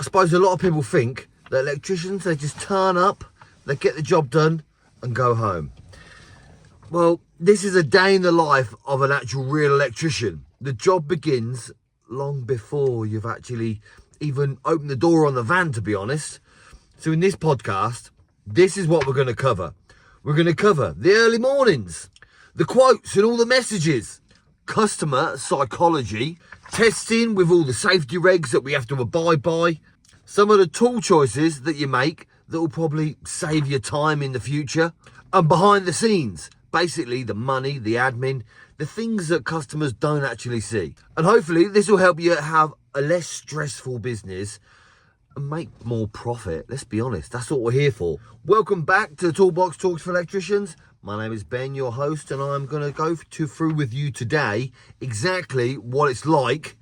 I suppose a lot of people think that electricians, they just turn up, they get the job done and go home. Well, this is a day in the life of an actual real electrician. The job begins long before you've actually even opened the door on the van, to be honest. So in this podcast, this is what we're going to cover. We're going to cover the early mornings, the quotes and all the messages, customer psychology, testing with all the safety regs that we have to abide by, some of the tool choices that you make that will probably save you time in the future, and behind the scenes, basically the money, the admin, the things that customers don't actually see. And hopefully this will help you have a less stressful business and make more profit. Let's be honest, that's what we're here for. Welcome back to Toolbox Talks for Electricians. My name is Ben, your host, and I'm going to go through with you today exactly what it's like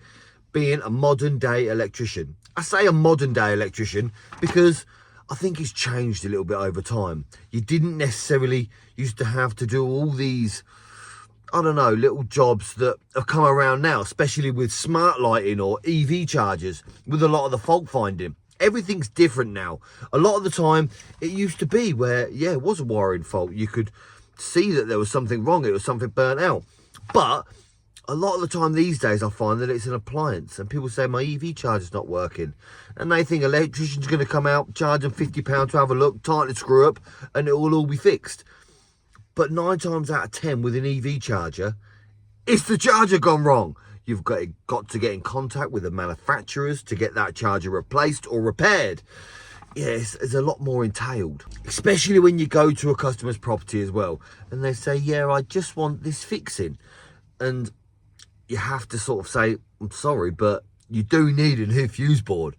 being a modern day electrician. I say a modern day electrician because I think it's changed a little bit over time. You didn't necessarily used to have to do all these, I don't know, little jobs that have come around now, especially with smart lighting or EV chargers, with a lot of the fault finding. Everything's different now. A lot of the time, it used to be where, yeah, it was a wiring fault. You could see that there was something wrong. It was something burnt out. But a lot of the time these days, I find that it's an appliance. And people say, my EV charger's not working. And they think electrician's going to come out, charge them £50 to have a look, tighten the screw up, and it will all be fixed. But 9 times out of 10 with an EV charger, it's the charger gone wrong. You've got to get in contact with the manufacturers to get that charger replaced or repaired. Yes, there's a lot more entailed, especially when you go to a customer's property as well. And they say, yeah, I just want this fixing. And you have to sort of say, I'm sorry, but you do need a new fuse board.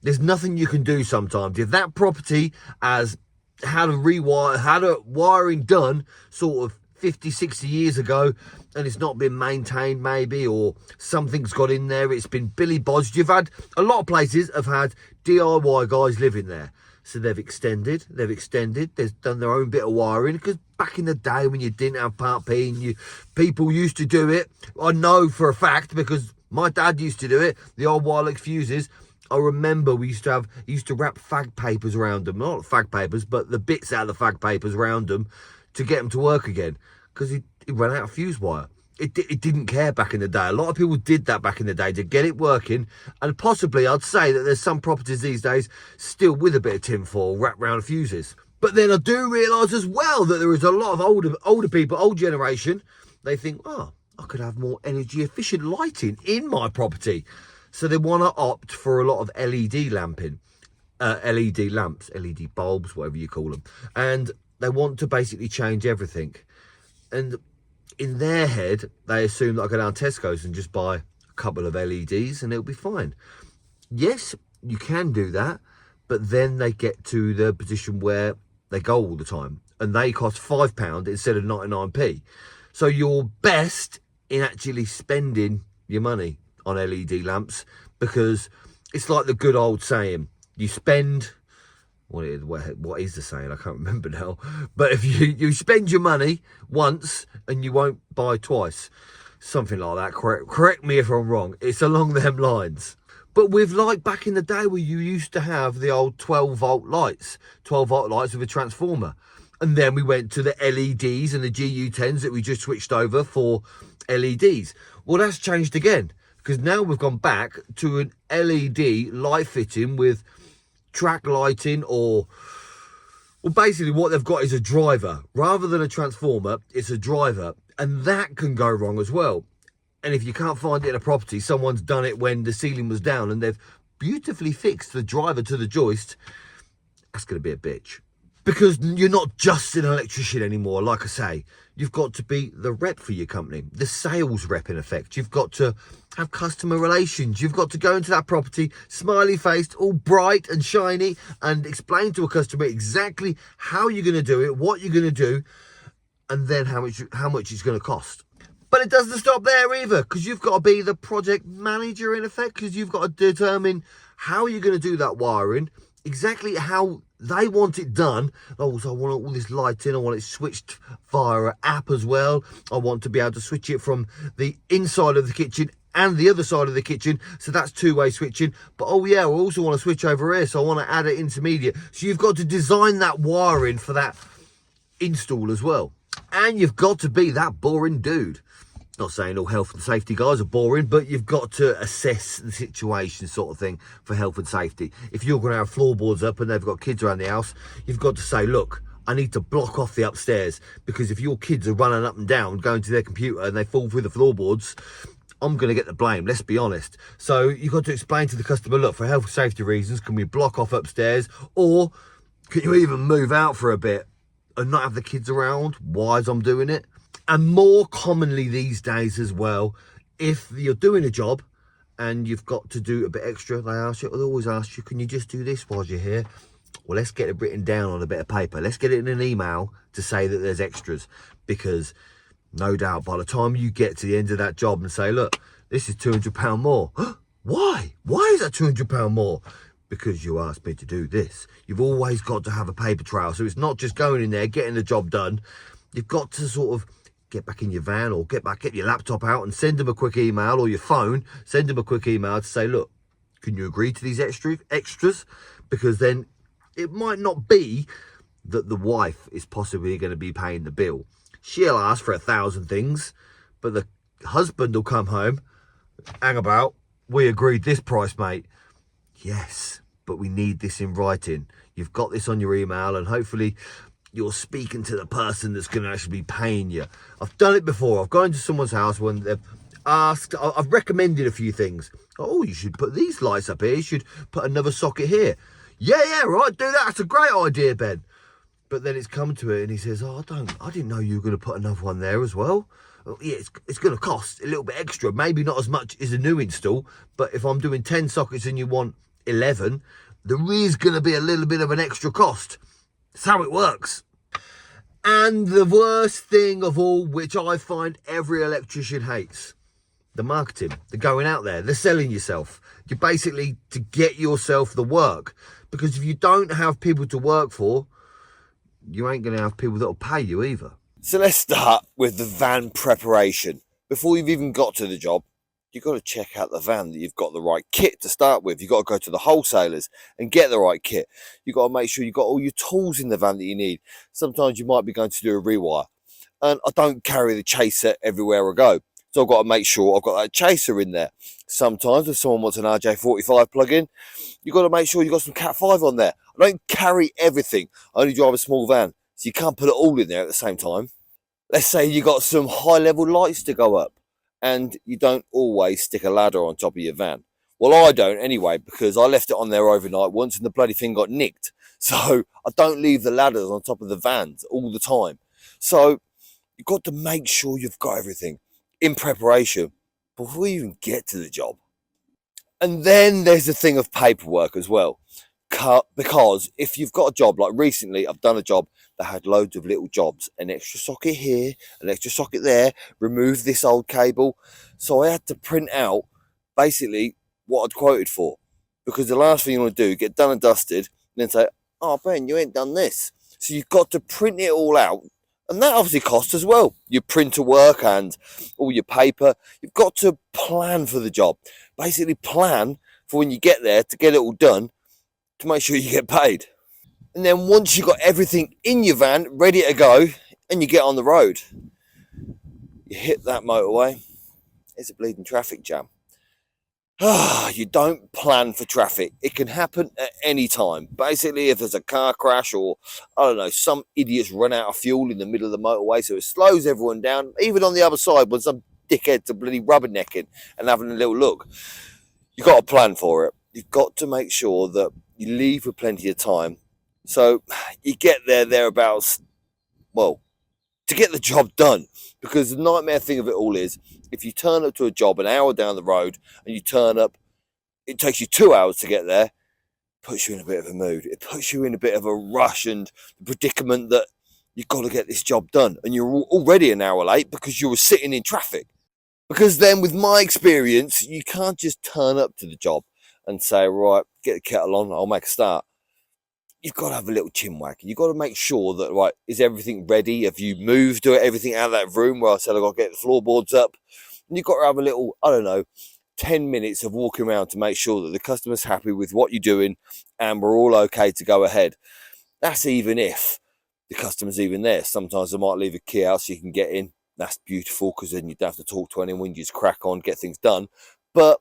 There's nothing you can do sometimes. If that property has had a wiring done sort of 50, 60 years ago, and it's not been maintained maybe, or something's got in there, it's been billy bodged. You've had, a lot of places have had DIY guys living there. So they've extended, they've done their own bit of wiring, because back in the day when you didn't have Part P and people used to do it, I know for a fact because my dad used to do it, the old wireless fuses. I remember we used to wrap fag papers around them, not fag papers, but the bits out of the fag papers around them to get them to work again, because he ran out of fuse wire. It didn't care back in the day. A lot of people did that back in the day to get it working, and possibly I'd say that there's some properties these days still with a bit of tinfoil wrapped around fuses. But then I do realise as well that there is a lot of older people, old generation, they think, oh, I could have more energy efficient lighting in my property. So they want to opt for a lot of LED lamping, LED lamps, LED bulbs, whatever you call them. And they want to basically change everything. And in their head, they assume that I go down Tesco's and just buy a couple of LEDs and it'll be fine. Yes, you can do that, but then they get to the position where they go all the time and they cost £5 instead of 99p. So you're best in actually spending your money on LED lamps, because it's like the good old saying, you spend, what is the saying? I can't remember now. But if you spend your money once and you won't buy twice, something like that. Correct me if I'm wrong. It's along them lines. But with, like back in the day where you used to have the old 12 volt lights with a transformer. And then we went to the LEDs and the GU10s that we just switched over for LEDs. Well, that's changed again, because now we've gone back to an LED light fitting with track lighting, or well, basically what they've got is a driver. Rather than a transformer, it's a driver. And that can go wrong as well. And if you can't find it in a property, someone's done it when the ceiling was down and they've beautifully fixed the driver to the joist, that's going to be a bitch. Because you're not just an electrician anymore. Like I say, you've got to be the rep for your company, the sales rep in effect. You've got to have customer relations. You've got to go into that property, smiley faced, all bright and shiny, and explain to a customer exactly how you're going to do it, what you're going to do, and then how much it's going to cost. But it doesn't stop there either, because you've got to be the project manager in effect, because you've got to determine how you're going to do that wiring, exactly how they want it done. Oh, so I want all this lighting, I want it switched via an app as well. I want to be able to switch it from the inside of the kitchen and the other side of the kitchen, so that's two-way switching. But oh yeah, I also want to switch over here, so I want to add an intermediate. So you've got to design that wiring for that install as well, and you've got to be that boring dude. Not saying all health and safety guys are boring, but you've got to assess the situation, sort of thing, for health and safety. If you're going to have floorboards up and they've got kids around the house, you've got to say, look, I need to block off the upstairs, because if your kids are running up and down going to their computer and they fall through the floorboards, I'm going to get the blame, let's be honest. So you've got to explain to the customer, look, for health and safety reasons, can we block off upstairs, or can you even move out for a bit and not have the kids around while I'm doing it? And more commonly these days as well, if you're doing a job and you've got to do a bit extra, they always ask you, can you just do this while you're here? Well, let's get it written down on a bit of paper. Let's get it in an email to say that there's extras, because no doubt by the time you get to the end of that job and say, look, this is £200 more. Why? Why is that £200 more? Because you asked me to do this. You've always got to have a paper trail. So it's not just going in there, getting the job done. You've got to sort of get back in your van, or get your laptop out and send them a quick email, or your phone, send them a quick email to say, look, can you agree to these extras? Because then it might not be that the wife is possibly going to be paying the bill. She'll ask for 1,000 things, but the husband will come home, hang about, we agreed this price, mate. Yes, but we need this in writing. You've got this on your email, and hopefully you're speaking to the person that's going to actually be paying you. I've done it before. I've gone to someone's house when they've asked, I've recommended a few things. Oh, you should put these lights up here. You should put another socket here. Yeah, right, do that. That's a great idea, Ben. But then it's come to it and he says, oh, I didn't know you were going to put another one there as well. Oh, yeah, it's going to cost a little bit extra. Maybe not as much as a new install, but if I'm doing 10 sockets and you want 11, there is going to be a little bit of an extra cost. That's how it works. And the worst thing of all, which I find every electrician hates, the marketing, the going out there, the selling yourself. You're basically to get yourself the work. Because if you don't have people to work for, you ain't going to have people that will pay you either. So let's start with the van preparation. Before you've even got to the job, you've got to check out the van, that you've got the right kit to start with. You've got to go to the wholesalers and get the right kit. You've got to make sure you've got all your tools in the van that you need. Sometimes you might be going to do a rewire. And I don't carry the chaser everywhere I go. So I've got to make sure I've got that chaser in there. Sometimes if someone wants an RJ45 plug-in, you've got to make sure you've got some Cat 5 on there. I don't carry everything. I only drive a small van, so you can't put it all in there at the same time. Let's say you've got some high-level lights to go up, and you don't always stick a ladder on top of your van. Well, I don't anyway, because I left it on there overnight once and the bloody thing got nicked. So I don't leave the ladders on top of the vans all the time. So you've got to make sure you've got everything in preparation before you even get to the job. And then there's the thing of paperwork as well. Because if you've got a job, like recently I've done a job that had loads of little jobs, an extra socket here, an extra socket there, remove this old cable. So I had to print out basically what I'd quoted for, because the last thing you want to do, get done and dusted, and then say, oh Ben, you ain't done this. So you've got to print it all out, and that obviously costs as well. Your printer work and all your paper. You've got to plan for the job, basically plan for when you get there to get it all done, to make sure you get paid. And then once you've got everything in your van ready to go and you get on the road, you hit that motorway, it's a bleeding traffic jam. You don't plan for traffic. It can happen at any time. Basically, if there's a car crash or, I don't know, some idiots run out of fuel in the middle of the motorway, so it slows everyone down, even on the other side when some dickheads are bloody rubbernecking and having a little look. You've got to plan for it. You've got to make sure that you leave with plenty of time. So you get thereabouts, well, to get the job done. Because the nightmare thing of it all is, if you turn up to a job an hour down the road and you turn up, it takes you 2 hours to get there, it puts you in a bit of a mood. It puts you in a bit of a rush and predicament that you've got to get this job done. And you're already an hour late because you were sitting in traffic. Because then, with my experience, you can't just turn up to the job and say, right, get the kettle on, I'll make a start. You've got to have a little chin wag. You've got to make sure that, right, is everything ready? Have you moved everything out of that room where I said I've got to get the floorboards up? And you've got to have a little, I don't know, 10 minutes of walking around to make sure that the customer's happy with what you're doing and we're all okay to go ahead. That's even if the customer's even there. Sometimes they might leave a key out so you can get in. That's beautiful because then you don't have to talk to anyone. You just crack on, get things done. But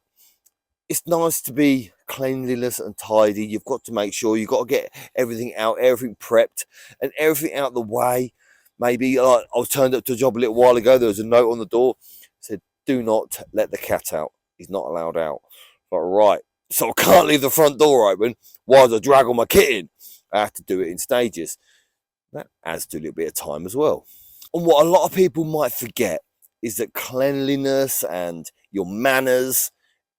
it's nice to be cleanliness and tidy. You've got to make sure you've got to get everything out, everything prepped and everything out of the way. Maybe I was turned up to a job a little while ago. There was a note on the door said, "Do not let the cat out. He's not allowed out." But right, so I can't leave the front door open while I drag all my kit in. I have to do it in stages. That adds to a little bit of time as well. And what a lot of people might forget is that cleanliness and your manners,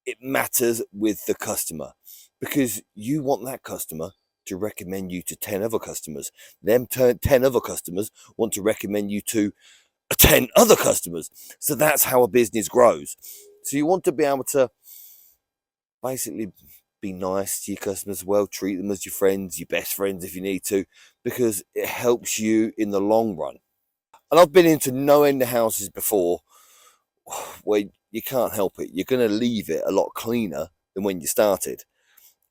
it matters with the customer because you want that customer to recommend you to 10 other customers. Them 10 other customers want to recommend you to 10 other customers. So that's how a business grows. So you want to be able to basically be nice to your customers, well, treat them as your friends, your best friends if you need to, because it helps you in the long run. And I've been into no end of houses before where you can't help it. You're going to leave it a lot cleaner than when you started.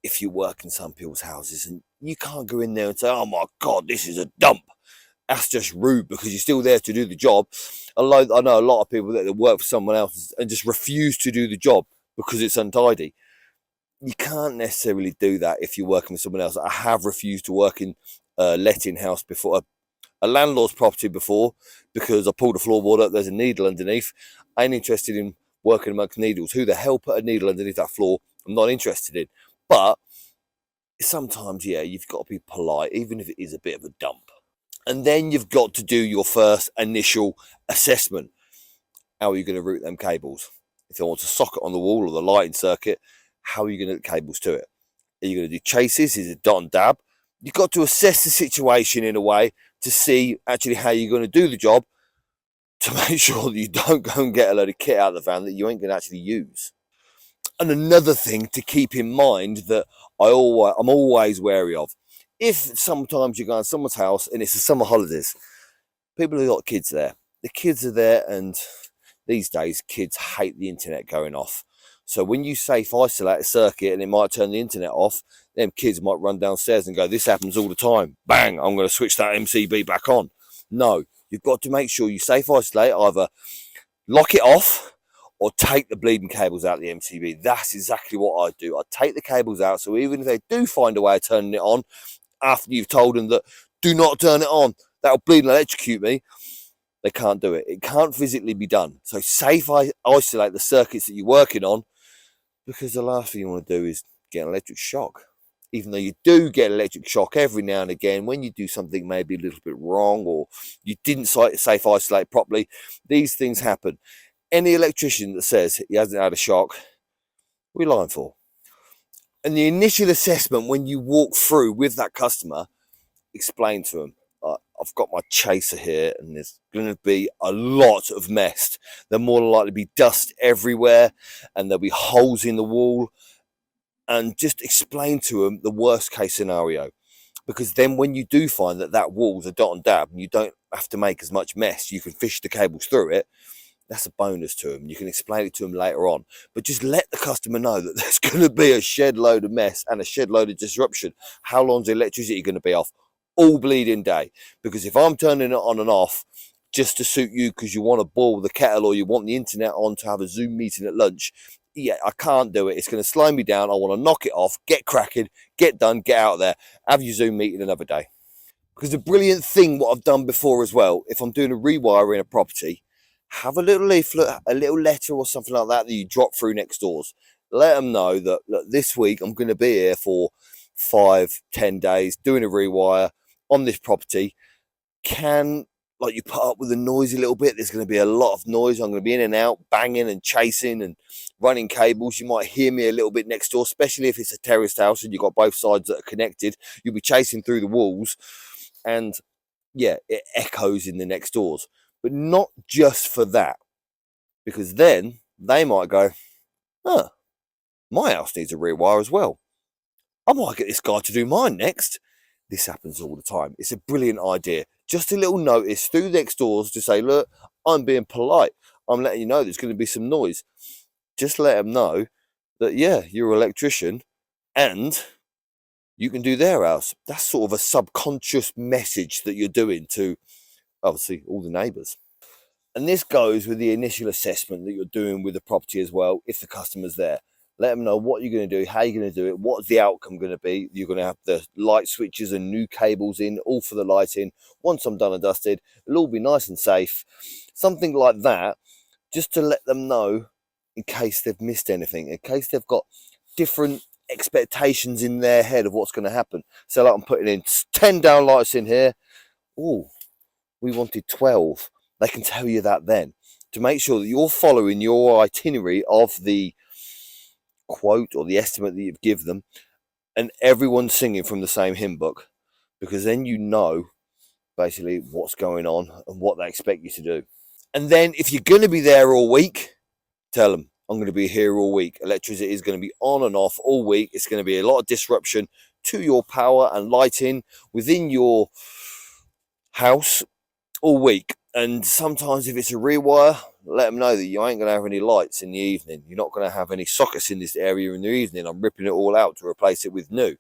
If you work in some people's houses and you can't go in there and say, "Oh my God, this is a dump." That's just rude because you're still there to do the job. Although I know a lot of people that work for someone else and just refuse to do the job because it's untidy. You can't necessarily do that if you're working with someone else. I have refused to work in a letting house before, a landlord's property before, because I pulled a floorboard up, there's a needle underneath. I ain't interested in working amongst needles. Who the hell put a needle underneath that floor? I'm not interested in. But sometimes, yeah, you've got to be polite, even if it is a bit of a dump. And then you've got to do your first initial assessment. How are you going to route them cables? If they want a socket on the wall or the lighting circuit, how are you going to get cables to it? Are you going to do chases? Is it dot and dab? You've got to assess the situation in a way to see actually how you're going to do the job to make sure that you don't go and get a load of kit out of the van that you ain't going to actually use. And another thing to keep in mind that I'm always wary of, if sometimes you go to someone's house and it's the summer holidays, people have got kids there. The kids are there, and these days kids hate the internet going off. So when you safe isolate a circuit and it might turn the internet off, them kids might run downstairs and go, "This happens all the time. Bang, I'm going to switch that MCB back on." No, you've got to make sure you safe isolate, either lock it off or take the bleeding cables out of the MCB. That's exactly what I do. I take the cables out, so even if they do find a way of turning it on after you've told them that do not turn it on, that'll bleed and electrocute me, they can't do it. It can't physically be done. So safe isolate the circuits that you're working on, because the last thing you want to do is get an electric shock. Even though you do get electric shock every now and again when you do something maybe a little bit wrong or you didn't safe isolate properly, these things happen. Any electrician that says he hasn't had a shock, we're lying for. And the initial assessment when you walk through with that customer, explain to them, "I've got my chaser here and there's going to be a lot of mess. There'll more than likely be dust everywhere and there'll be holes in the wall." And just explain to them the worst case scenario. Because then when you do find that that wall's a dot and dab and you don't have to make as much mess, you can fish the cables through it, that's a bonus to them. You can explain it to them later on. But just let the customer know that there's going to be a shed load of mess and a shed load of disruption. How long's the electricity going to be off? All bleeding day. Because if I'm turning it on and off just to suit you because you want to boil the kettle or you want the internet on to have a Zoom meeting at lunch, yeah, I can't do it. It's going to slow me down. I want to knock it off, get cracking, get done, get out of there, have your Zoom meeting another day. Because the brilliant thing, what I've done before as well, if I'm doing a rewire in a property, have a little leaflet, a little letter or something like that that you drop through next doors. Let them know that, look, this week I'm going to be here for 5-10 days doing a rewire on this property. Like you put up with the noise a little bit. There's going to be a lot of noise. I'm going to be in and out, banging and chasing and running cables. You might hear me a little bit next door, especially if it's a terraced house and you've got both sides that are connected. You'll be chasing through the walls and yeah, it echoes in the next doors. But not just for that, because then they might go, "Huh, my house needs a rewire as well. I might get this guy to do mine next." This happens all the time. It's a brilliant idea. Just a little notice through the next doors to say, "Look, I'm being polite. I'm letting you know there's going to be some noise. Just let them know that, yeah, you're an electrician and you can do their house. That's sort of a subconscious message that you're doing to, obviously, all the neighbours. And this goes with the initial assessment that you're doing with the property as well, if the customer's there. Let them know what you're going to do, how you're going to do it, what's the outcome going to be. You're going to have the light switches and new cables in, all for the lighting. Once I'm done and dusted, it'll all be nice and safe. Something like that, just to let them know in case they've missed anything, in case they've got different expectations in their head of what's going to happen. So like I'm putting in 10 down lights in here. Oh, we wanted 12. They can tell you that then, to make sure that you're following your itinerary of the quote or the estimate that you've given them, and everyone's singing from the same hymn book, because then you know basically what's going on and what they expect you to do. And then if you're going to be there all week, tell them, I'm going to be here all week. Electricity is going to be on and off all week. It's going to be a lot of disruption to your power and lighting within your house all week. And sometimes if it's a rewire, let them know that you ain't going to have any lights in the evening. You're not going to have any sockets in this area in the evening. I'm ripping it all out to replace it with new.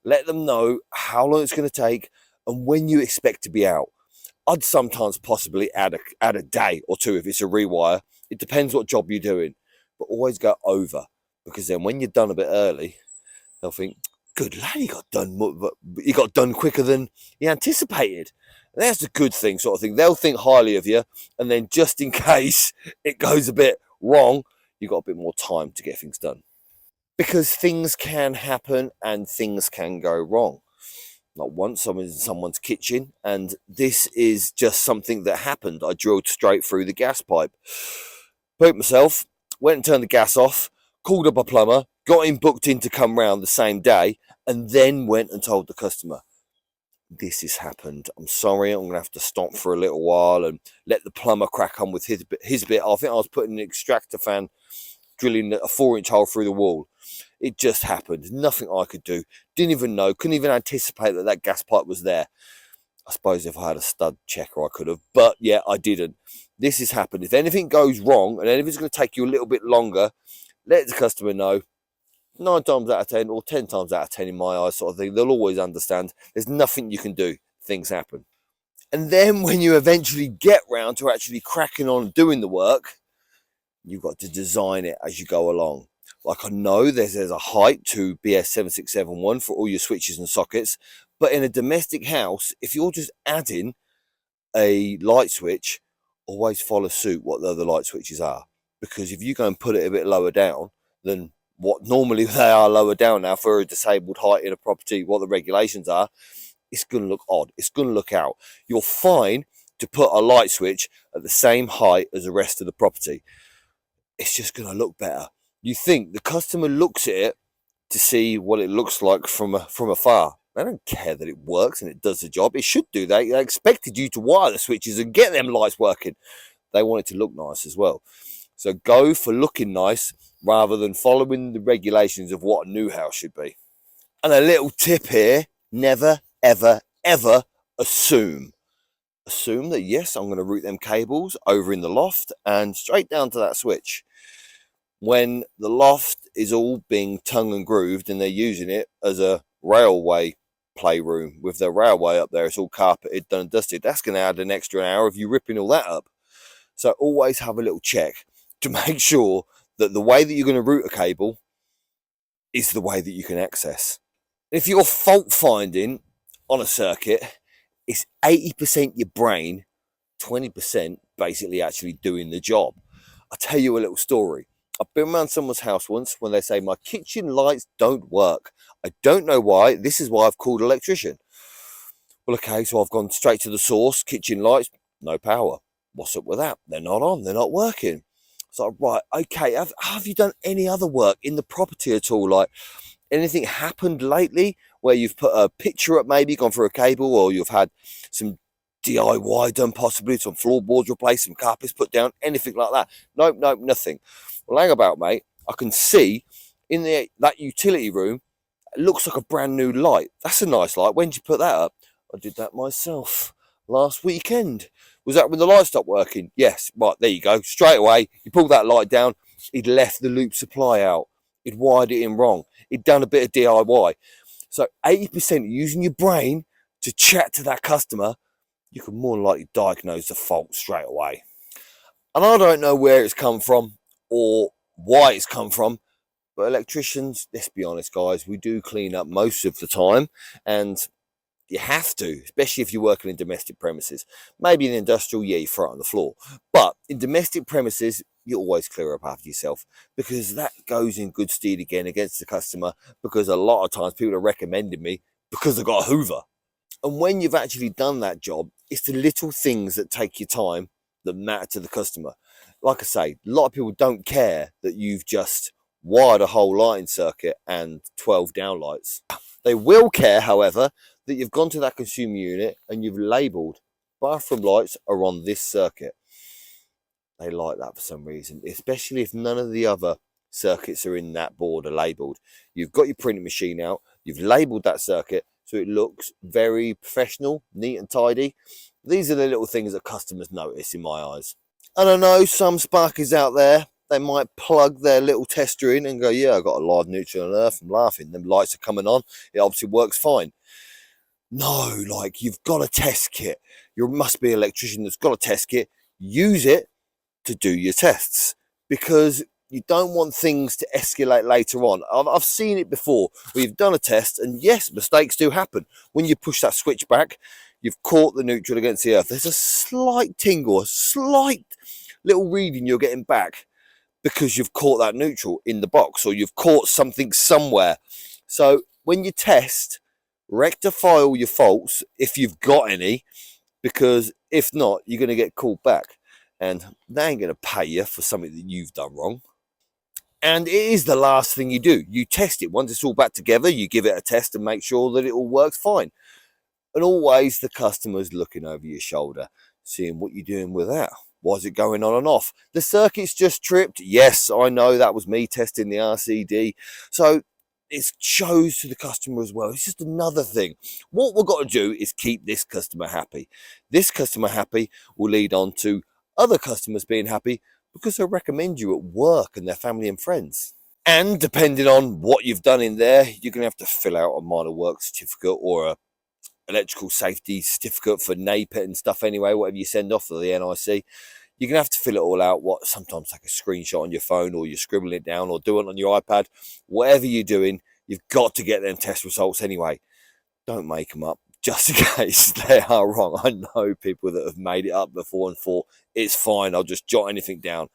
Let them know how long it's going to take and when you expect to be out. I'd sometimes possibly add a day or two if it's a rewire. It depends what job you're doing. But always go over, because then when you're done a bit early, they'll think, good lad, he got done quicker than he anticipated. And that's a good thing, sort of thing. They'll think highly of you, and then just in case it goes a bit wrong, you've got a bit more time to get things done. Because things can happen and things can go wrong. Not once, I was in someone's kitchen, and this is just something that happened. I drilled straight through the gas pipe. Pooped myself, went and turned the gas off, called up a plumber, got him booked in to come round the same day, and then went and told the customer, this has happened. I'm sorry, I'm going to have to stop for a little while and let the plumber crack on with his bit. I think I was putting an extractor fan, drilling a 4-inch hole through the wall. It just happened. Nothing I could do. Didn't even know. Couldn't even anticipate that gas pipe was there. I suppose if I had a stud checker, I could have. But yeah, I didn't. This has happened. If anything goes wrong and anything's going to take you a little bit longer, let the customer know. 9 times out of 10 or 10 times out of 10 in my eyes, sort of thing. They'll always understand. There's nothing you can do. Things happen. And then when you eventually get round to actually cracking on and doing the work, you've got to design it as you go along. Like I know there's a height to BS 7671 for all your switches and sockets, but in a domestic house, if you're just adding a light switch, always follow suit what the other light switches are. Because if you go and put it a bit lower down than what normally they are lower down now for a disabled height in a property, what the regulations are, it's going to look odd. It's going to look out. You're fine to put a light switch at the same height as the rest of the property. It's just going to look better. You think the customer looks at it to see what it looks like from afar. They don't care that it works and it does the job. It should do that. They expected you to wire the switches and get them lights working. They want it to look nice as well. So go for looking nice rather than following the regulations of what a new house should be. And a little tip here, never, ever, ever assume. Assume that, yes, I'm going to route them cables over in the loft and straight down to that switch. When the loft is all being tongue and grooved and they're using it as a railway playroom with the railway up there, it's all carpeted, done and dusted. That's going to add an extra hour of you ripping all that up. So always have a little check to make sure that the way that you're going to route a cable is the way that you can access. If you're fault finding on a circuit, it's 80% your brain, 20% basically actually doing the job. I'll tell you a little story. I've been around someone's house once when they say, my kitchen lights don't work. I don't know why. This is why I've called Electrician. Well, okay, so I've gone straight to the source. Kitchen lights, no power. What's up with that? They're not on. They're not working. So, right, okay, have you done any other work in the property at all? Like, anything happened lately where you've put a picture up, maybe gone through a cable, or you've had some DIY done, possibly some floorboards replaced, some carpets put down, anything like that? Nope, nothing. Well, hang about, mate. I can see in that utility room, it looks like a brand new light. That's a nice light. When did you put that up? I did that myself last weekend. Was that when the light stopped working? Yes. Right, there you go. Straight away, you pulled that light down. He'd left the loop supply out. He'd wired it in wrong. He'd done a bit of DIY. So 80% using your brain to chat to that customer, you can more than likely diagnose the fault straight away. And I don't know where it's come from or why it's come from, but electricians, let's be honest, guys, we do clean up most of the time, and you have to, especially if you're working in domestic premises. Maybe in industrial, yeah, you throw it on the floor. But in domestic premises, you always clear up after yourself, because that goes in good stead again against the customer, because a lot of times people are recommending me because I've got a Hoover. And when you've actually done that job, it's the little things that take your time that matter to the customer. Like I say, a lot of people don't care that you've just wired a whole lighting circuit and 12 downlights. They will care, however, that you've gone to that consumer unit and you've labelled bathroom lights are on this circuit. They like that for some reason, especially if none of the other circuits are in that board are labelled. You've got your printing machine out, you've labelled that circuit so it looks very professional, neat and tidy. These are the little things that customers notice in my eyes. And I know some sparkies out there, they might plug their little tester in and go, yeah, I've got a live neutral on earth, I'm laughing, them lights are coming on, it obviously works fine. No, like, you've got a test kit. You must be an electrician that's got a test kit. Use it to do your tests, because you don't want things to escalate later on. I've seen it before where you've done a test, and yes, mistakes do happen. When you push that switch back, you've caught the neutral against the earth. There's a slight tingle, a slight little reading you're getting back because you've caught that neutral in the box, or you've caught something somewhere. So when you test, rectify all your faults if you've got any, because if not, you're going to get called back, and they ain't going to pay you for something that you've done wrong. And it is the last thing you do. You test it. Once it's all back together, you give it a test and make sure that it all works fine. And always the customer's looking over your shoulder, seeing what you're doing with that. Was it going on and off? The circuit's just tripped. Yes, I know, that was me testing the RCD. So it shows to the customer as well. It's just another thing. What we've got to do is keep this customer happy. This customer happy will lead on to other customers being happy, because they'll recommend you at work and their family and friends. And depending on what you've done in there, you're going to have to fill out a minor work certificate or a electrical safety certificate for NAPET and stuff anyway, whatever you send off for the NIC. You're going to have to fill it all out. Sometimes take a screenshot on your phone, or you're scribbling it down, or do it on your iPad. Whatever you're doing, you've got to get them test results anyway. Don't make them up just in case they are wrong. I know people that have made it up before and thought, it's fine, I'll just jot anything down.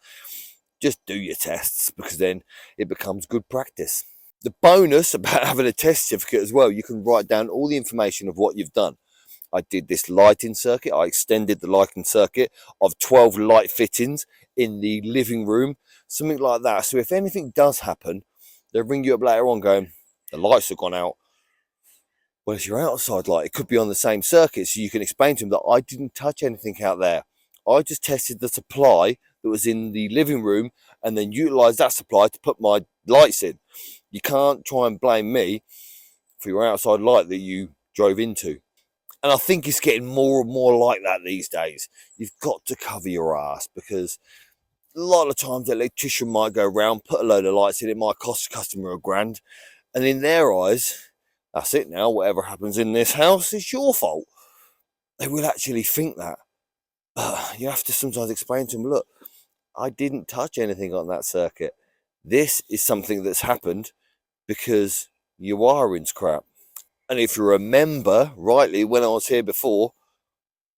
Just do your tests, because then it becomes good practice. The bonus about having a test certificate as well, you can write down all the information of what you've done. I did this lighting circuit. I extended the lighting circuit of 12 light fittings in the living room, something like that. So if anything does happen, they'll ring you up later on going, the lights have gone out. Well, it's your outside light. It could be on the same circuit, so you can explain to them that I didn't touch anything out there. I just tested the supply that was in the living room and then utilised that supply to put my lights in. You can't try and blame me for your outside light that you drove into. And I think it's getting more and more like that these days. You've got to cover your ass, because a lot of times the electrician might go around, put a load of lights in, it might cost the customer $1,000. And in their eyes, that's it now, whatever happens in this house is your fault. They will actually think that. You have to sometimes explain to them, look, I didn't touch anything on that circuit. This is something that's happened because your wiring's crap. And if you remember rightly, when I was here before,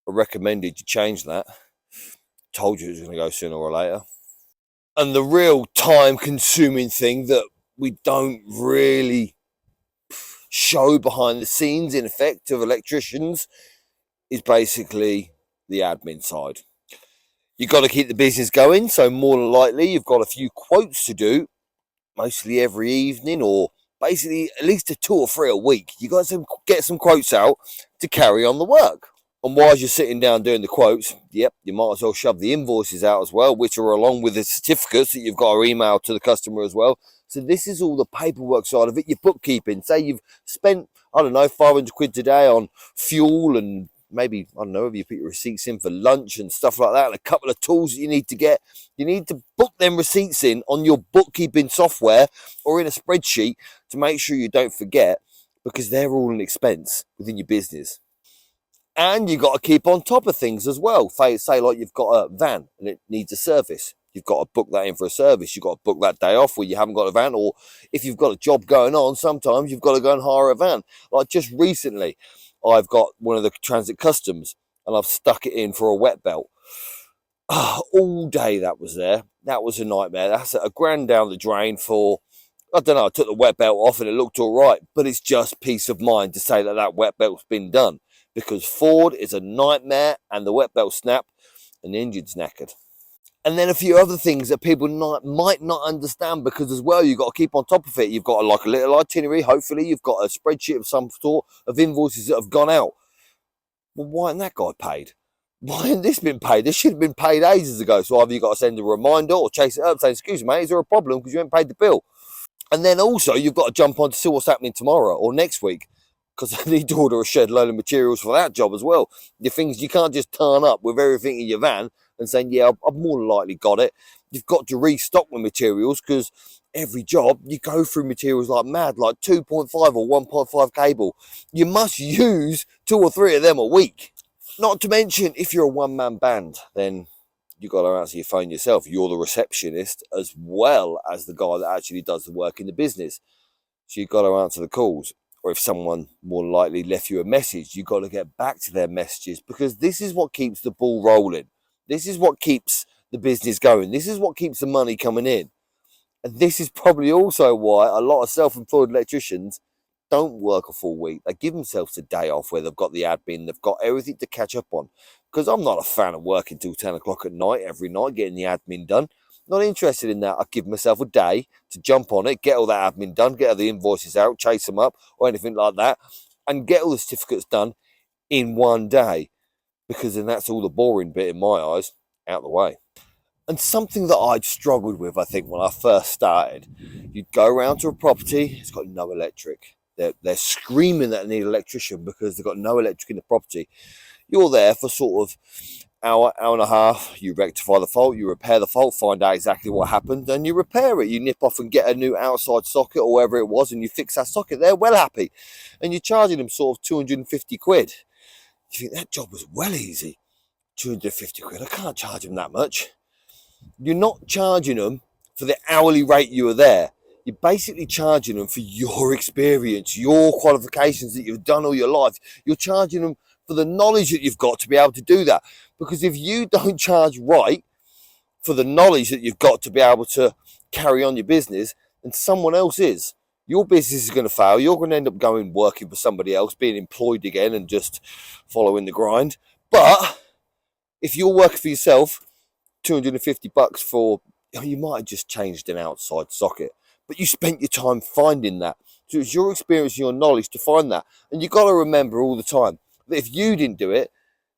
I recommended you change that. Told you it was going to go sooner or later. And the real time-consuming thing that we don't really show behind the scenes, in effect, of electricians is basically the admin side. You've got to keep the business going, so more than likely you've got a few quotes to do, mostly every evening, or basically at least 2 or 3 a week. You've got to get some quotes out to carry on the work. And while you're sitting down doing the quotes, yep, you might as well shove the invoices out as well, which are along with the certificates that you've got to email to the customer as well. So this is all the paperwork side of it, your bookkeeping. Say you've spent, I don't know, 500 quid today on fuel and maybe, I don't know, if you put your receipts in for lunch and stuff like that, and a couple of tools that you need to get, you need to book them receipts in on your bookkeeping software or in a spreadsheet to make sure you don't forget, because they're all an expense within your business. And you've got to keep on top of things as well. Say like you've got a van and it needs a service. You've got to book that in for a service. You've got to book that day off where you haven't got a van. Or if you've got a job going on, sometimes you've got to go and hire a van. Like just recently, I've got one of the transit customs and I've stuck it in for a wet belt. All day that was there. That was a nightmare. That's a grand down the drain for, I don't know, I took the wet belt off and it looked all right. But it's just peace of mind to say that that wet belt's been done. Because Ford is a nightmare and the wet belt snap and the engine's knackered. And then a few other things that people might not understand, because as well, you've got to keep on top of it. You've got like a little itinerary. Hopefully you've got a spreadsheet of some sort of invoices that have gone out. Well, why hasn't that guy paid? Why hasn't this been paid? This should have been paid ages ago. So either you've got to send a reminder or chase it up saying, excuse me, mate, is there a problem because you haven't paid the bill? And then also you've got to jump on to see what's happening tomorrow or next week, because I need to order a shed load of materials for that job as well. The things, you can't just turn up with everything in your van and saying, yeah, I've more than likely got it. You've got to restock the materials, because every job you go through materials like mad, like 2.5 or 1.5 cable. You must use 2 or 3 of them a week. Not to mention, if you're a one-man band, then you've got to answer your phone yourself. You're the receptionist as well as the guy that actually does the work in the business. So you've got to answer the calls. Or if someone more likely left you a message, you've got to get back to their messages, because this is what keeps the ball rolling. This is what keeps the business going. This is what keeps the money coming in. And this is probably also why a lot of self-employed electricians don't work a full week. They give themselves a day off where they've got the admin, they've got everything to catch up on. Because I'm not a fan of working till 10 o'clock at night every night, getting the admin done. Not interested in that. I give myself a day to jump on it, get all that admin done, get all the invoices out, chase them up or anything like that, and get all the certificates done in one day, because then that's all the boring bit in my eyes out the way. And something that I'd struggled with, I think, when I first started, you'd go around to a property, it's got no electric. They're screaming that they need an electrician because they've got no electric in the property. You're there for sort of hour and a half, you rectify the fault, you repair the fault, find out exactly what happened, and you repair it. You nip off and get a new outside socket or whatever it was, and you fix that socket. They're well happy. And you're charging them sort of 250 quid. You think that job was well easy. 250 quid, I can't charge them that much. You're not charging them for the hourly rate you were there. You're basically charging them for your experience, your qualifications that you've done all your life. You're charging them for the knowledge that you've got to be able to do that. Because if you don't charge right for the knowledge that you've got to be able to carry on your business, then someone else is. Your business is going to fail. You're going to end up going working for somebody else, being employed again and just following the grind. But if you're working for yourself, 250 bucks for, you might have just changed an outside socket, but you spent your time finding that. So it's your experience and your knowledge to find that. And you've got to remember all the time that if you didn't do it,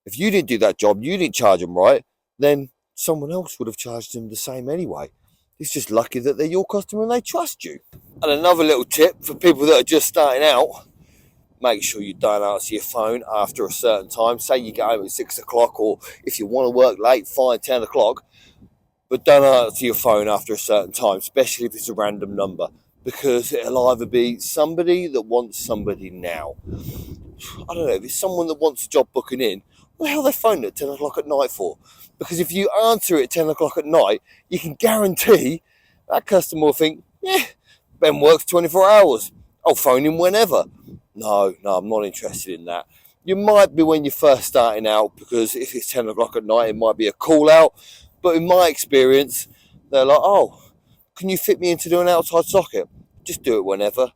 if you didn't do that job, you didn't charge them right, then someone else would have charged them the same anyway. It's just lucky that they're your customer and they trust you. And another little tip for people that are just starting out, make sure you don't answer your phone after a certain time. Say you get home at 6 o'clock, or if you want to work late, fine, 10 o'clock. But don't answer your phone after a certain time, especially if it's a random number, because it'll either be somebody that wants somebody now. I don't know, if it's someone that wants a job booking in, what the hell are they phoning at 10 o'clock at night for? Because if you answer it at 10 o'clock at night, you can guarantee that customer will think, yeah, Ben works 24 hours. I'll phone him whenever. No, I'm not interested in that. You might be when you're first starting out, because if it's 10 o'clock at night, it might be a call out. But in my experience, they're like, oh, can you fit me in to do an outside socket? Just do it whenever.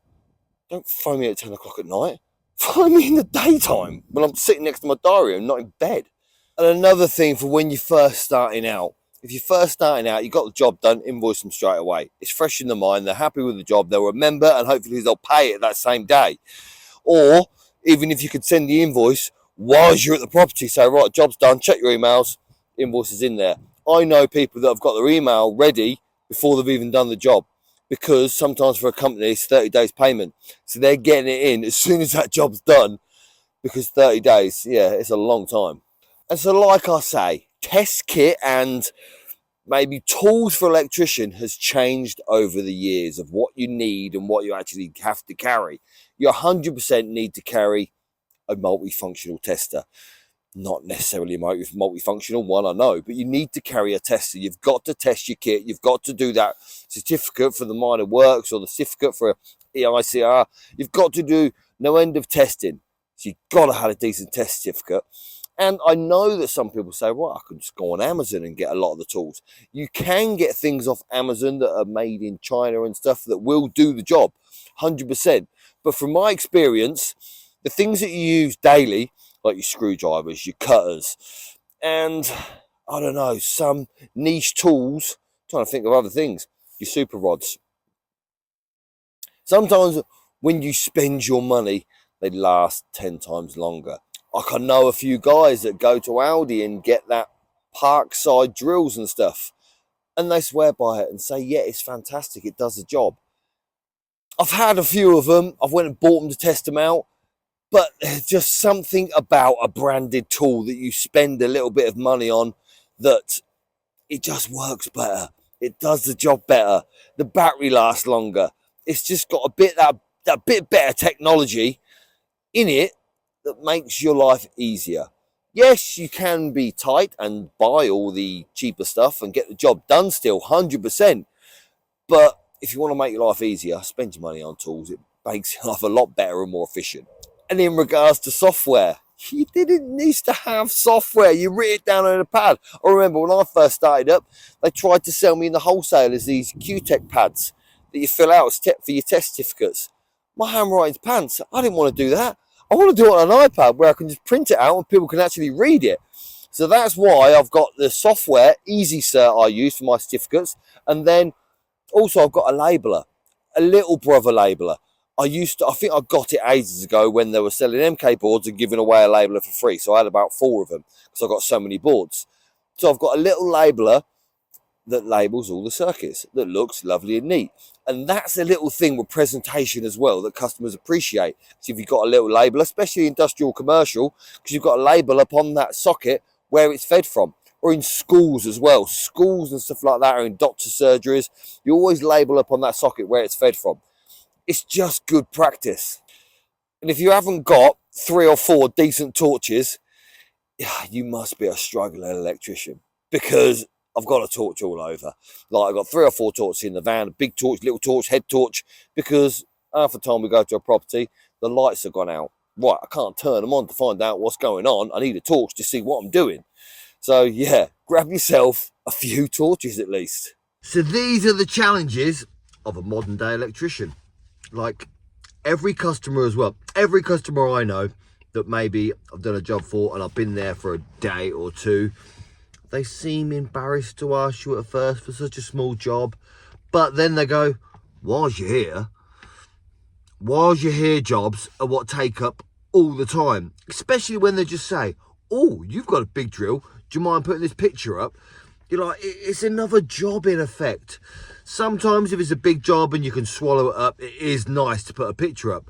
Don't phone me at 10 o'clock at night. Phone me in the daytime when I'm sitting next to my diary and not in bed. And another thing for when you're first starting out, if you're first starting out, you got the job done, invoice them straight away. It's fresh in the mind, they're happy with the job, they'll remember, and hopefully they'll pay it that same day. Or even if you could send the invoice while you're at the property, say, right, job's done, check your emails, invoice is in there. I know people that have got their email ready before they've even done the job, because sometimes for a company it's 30 days payment. So they're getting it in as soon as that job's done, because 30 days, yeah, it's a long time. And so, like I say, test kit and maybe tools for electrician has changed over the years of what you need and what you actually have to carry. You 100% need to carry a multifunctional tester. Not necessarily a multifunctional one, I know, but you need to carry a tester. You've got to test your kit. You've got to do that certificate for the minor works or the certificate for EICR. You've got to do no end of testing. So you've got to have a decent test certificate. And I know that some people say, well, I can just go on Amazon and get a lot of the tools. You can get things off Amazon that are made in China and stuff that will do the job, 100%. But from my experience, the things that you use daily, like your screwdrivers, your cutters, and I don't know, some niche tools, I'm trying to think of other things, your super rods. Sometimes when you spend your money, they last 10 times longer. I know a few guys that go to Aldi and get that parkside drills and stuff, and they swear by it and say, yeah, it's fantastic, it does the job. I've had a few of them, I've went and bought them to test them out, but there's just something about a branded tool that you spend a little bit of money on that it just works better. It does the job better. The battery lasts longer. It's just got a bit that bit better technology in it that makes your life easier. Yes, you can be tight and buy all the cheaper stuff and get the job done still, 100%. But if you want to make your life easier, spend your money on tools. It makes your life a lot better and more efficient. And in regards to software, you didn't need to have software. You write it down on a pad. I remember when I first started up, they tried to sell me in the wholesalers these Q-Tech pads that you fill out for your test certificates. My handwriting's pants. I didn't want to do that. I want to do it on an iPad where I can just print it out and people can actually read it. So that's why I've got the software, Easy Cert, I use for my certificates. And then also I've got a labeler, a little brother labeler. I think I got it ages ago when they were selling MK boards and giving away a labeler for free. So I had about 4 of them because I got so many boards. So I've got a little labeler that labels all the circuits that looks lovely and neat. And that's a little thing with presentation as well that customers appreciate. So if you've got a little label, especially industrial commercial, because you've got a label upon that socket where it's fed from, or in schools as well. Schools and stuff like that, or in doctor surgeries, you always label upon that socket where it's fed from. It's just good practice. And if you haven't got 3 or 4 decent torches, you must be a struggling electrician, because I've got a torch all over. Like, I've got 3 or 4 torches in the van, a big torch, little torch, head torch, because half the time we go to a property, the lights have gone out. Right, I can't turn them on to find out what's going on. I need a torch to see what I'm doing. So yeah, grab yourself a few torches at least. So these are the challenges of a modern day electrician. Like every customer as well, every customer I know that maybe I've done a job for and I've been there for a day or 2, they seem embarrassed to ask you at first for such a small job, but then they go, whilst you're here jobs are what take up all the time, especially when they just say, oh, you've got a big drill, do you mind putting this picture up? You're like, it's another job in effect. Sometimes if it's a big job and you can swallow it up, it is nice to put a picture up.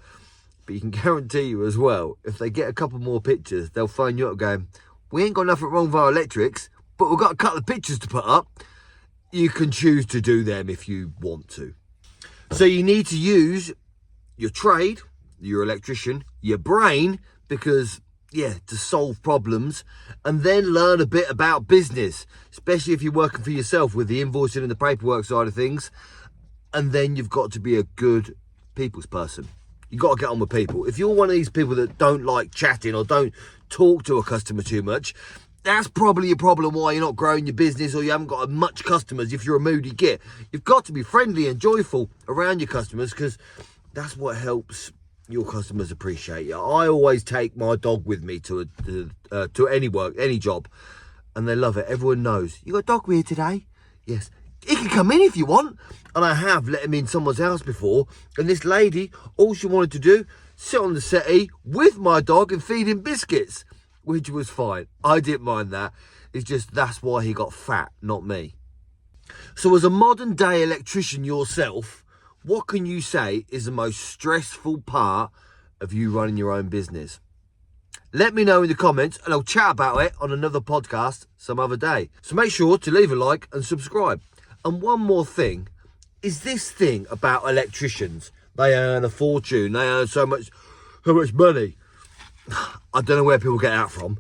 But you can guarantee you as well, if they get a couple more pictures, they'll phone you up going, we ain't got nothing wrong with our electrics, but we've got a couple of pictures to put up. You can choose to do them if you want to. So you need to use your trade, your electrician, your brain, because to solve problems, and then learn a bit about business, especially if you're working for yourself with the invoicing and the paperwork side of things. And then you've got to be a good people's person. You've got to get on with people. If you're one of these people that don't like chatting or don't talk to a customer too much, that's probably a problem why you're not growing your business or you haven't got much customers if you're a moody git. You've got to be friendly and joyful around your customers, because that's what helps your customers appreciate you. I always take my dog with me to any work, any job, and they love it. Everyone knows, you got a dog with you today? Yes. He can come in if you want. And I have let him in someone's house before, and this lady, all she wanted to do, sit on the settee with my dog and feed him biscuits, which was fine. I didn't mind that. It's just that's why he got fat, not me. So as a modern day electrician yourself, what can you say is the most stressful part of you running your own business? Let me know in the comments and I'll chat about it on another podcast some other day. So make sure to leave a like and subscribe. And one more thing is this thing about electricians. They earn a fortune. They earn so much money. I don't know where people get out from.